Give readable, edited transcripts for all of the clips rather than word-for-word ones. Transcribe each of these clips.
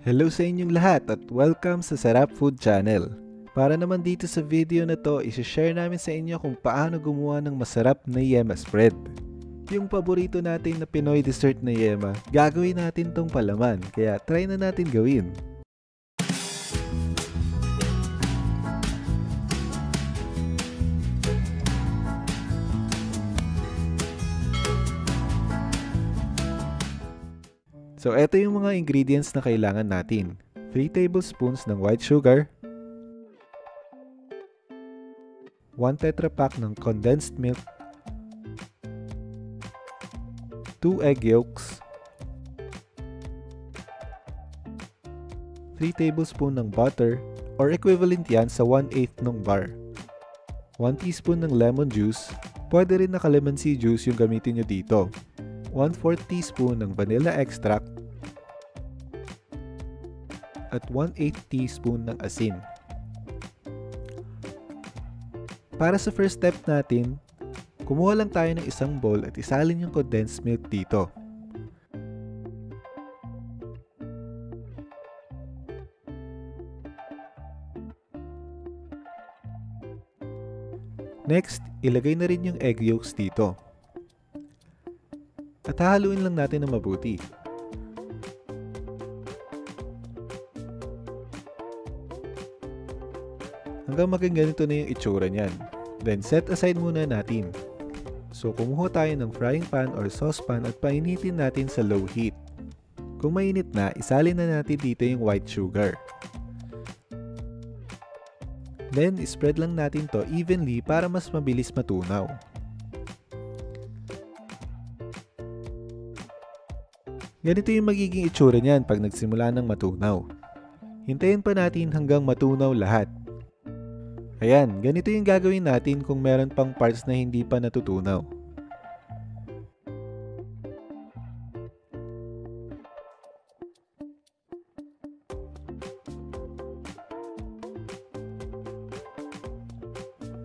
Hello sa inyong lahat at welcome sa Sarap Food Channel. Para naman dito sa video na to, isi-share namin sa inyo kung paano gumawa ng masarap na yema spread. Yung paborito natin na Pinoy dessert na yema, gagawin natin tong palaman, kaya try na natin gawin. So, eto yung mga ingredients na kailangan natin. 3 tablespoons ng white sugar, 1 tetra pack ng condensed milk, 2 egg yolks, 3 tablespoon ng butter or equivalent yan sa 1/8 ng bar, 1 teaspoon ng lemon juice, pwede rin na calamansi juice yung gamitin nyo dito, 1/4 teaspoon ng vanilla extract, at 1/8 teaspoon ng asin. Para sa first step natin, kumuha lang tayo ng isang bowl at isalin yung condensed milk dito. Next, ilagay na rin yung egg yolks dito. At hahaluin lang natin ng mabuti. Hanggang maging ganito na yung itsura niyan. Then set aside muna natin. So kumuha tayo ng frying pan or saucepan at painitin natin sa low heat. Kung mainit na, isalin na natin dito yung white sugar. Then spread lang natin to evenly para mas mabilis matunaw. Ganito yung magiging itsura niyan pag nagsimula ng matunaw. Hintayin pa natin hanggang matunaw lahat. Ayan, ganito yung gagawin natin kung meron pang parts na hindi pa natutunaw.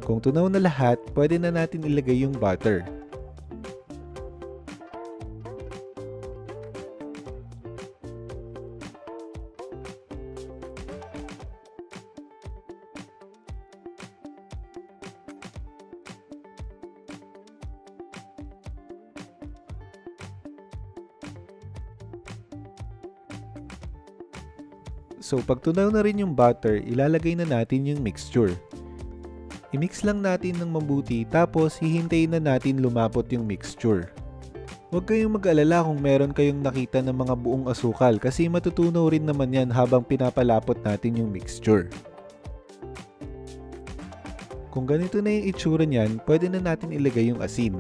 Kung tunaw na lahat, pwede na natin ilagay yung butter. So pag tunaw na rin yung butter, ilalagay na natin yung mixture. I-mix lang natin ng mabuti tapos hihintayin na natin lumapot yung mixture. Huwag kayong mag-alala kung meron kayong nakita ng mga buong asukal kasi matutunaw rin naman yan habang pinapalapot natin yung mixture. Kung ganito na yung itsura niyan, pwede na natin ilagay yung asin.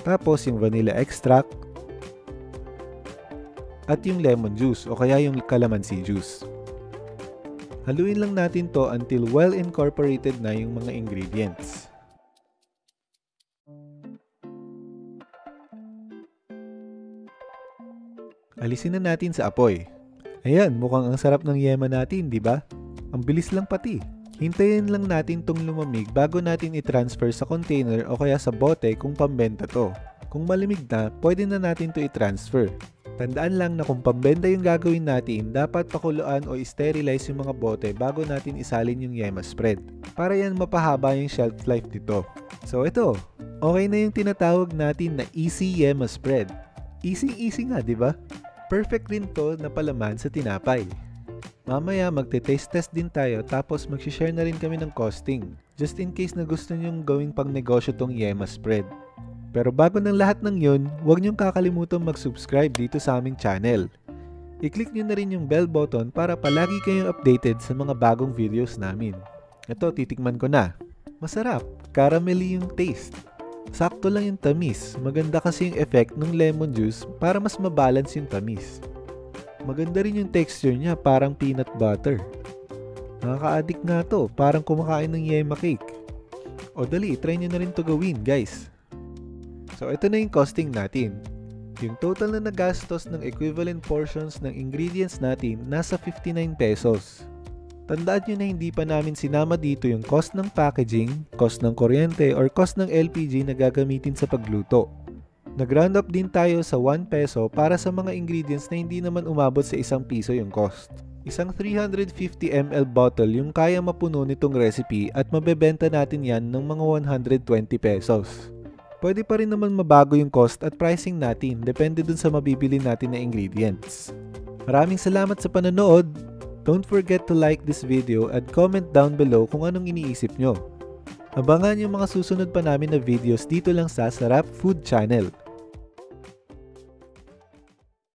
Tapos yung vanilla extract at yung lemon juice o kaya yung calamansi juice. Haluin lang natin to until well incorporated na yung mga ingredients. Alisin na natin sa apoy. Ayan, mukhang ang sarap ng yema natin, di ba? Ang bilis lang pati. Hintayin lang natin tong lumamig bago natin i-transfer sa container o kaya sa bote kung pambenta to. Kung malamig na, pwede na natin to i-transfer. Tandaan lang na kung pambenta yung gagawin natin, dapat pakuluan o sterilize yung mga bote bago natin isalin yung yema spread. Para yan mapahaba yung shelf life nito. So ito, okay na yung tinatawag natin na easy yema spread. Easy nga, di ba? Perfect rin to na palaman sa tinapay. Mamaya magte-taste test din tayo tapos mag-share na rin kami ng costing. Just in case na gusto nyong gawing pang negosyo tong yema spread. Pero bago ng lahat ng yun, huwag niyong kakalimutan mag-subscribe dito sa aming channel. I-click niyo na rin yung bell button para palagi kayong updated sa mga bagong videos namin. Ito, titikman ko na. Masarap, caramelly yung taste. Sakto lang yung tamis, maganda kasi yung effect ng lemon juice para mas mabalance yung tamis. Maganda rin yung texture niya, parang peanut butter. Nakaka-addict nga to, parang kumakain ng yema cake. O dali, try nyo na rin to gawin guys. So ito na yung costing natin. Yung total na nagastos ng equivalent portions ng ingredients natin nasa 59 pesos. Tandaan nyo na hindi pa namin sinama dito yung cost ng packaging, cost ng kuryente, or cost ng LPG na gagamitin sa pagluto. Nag-round up din tayo sa 1 peso para sa mga ingredients na hindi naman umabot sa 1 piso yung cost. Isang 350 ml bottle yung kaya mapuno nitong recipe at mabebenta natin yan ng mga 120 pesos. Pwede pa rin naman mabago yung cost at pricing natin, depende dun sa mabibili natin na ingredients. Maraming salamat sa panonood! Don't forget to like this video at comment down below kung anong iniisip nyo. Abangan yung mga susunod pa namin na videos dito lang sa Sarap Food Channel.